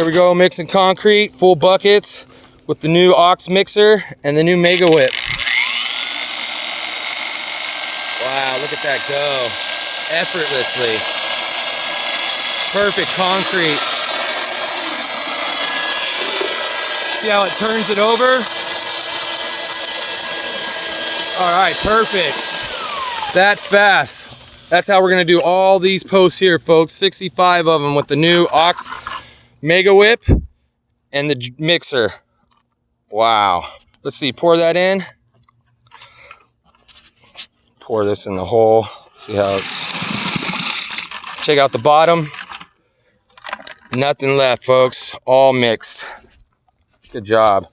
Here we go, mixing concrete, full buckets with the new Ox mixer and the new Mega Whip. Wow, look at that go. Effortlessly. Perfect concrete. See how it turns it over? All right, perfect. That fast. That's how we're gonna do all these posts here, folks. 65 of them with the new Ox Mega Whip and the mixer. Wow. Let's see, pour that in. Pour this in the hole. See how, check out the bottom. Nothing left, folks. All mixed. Good job.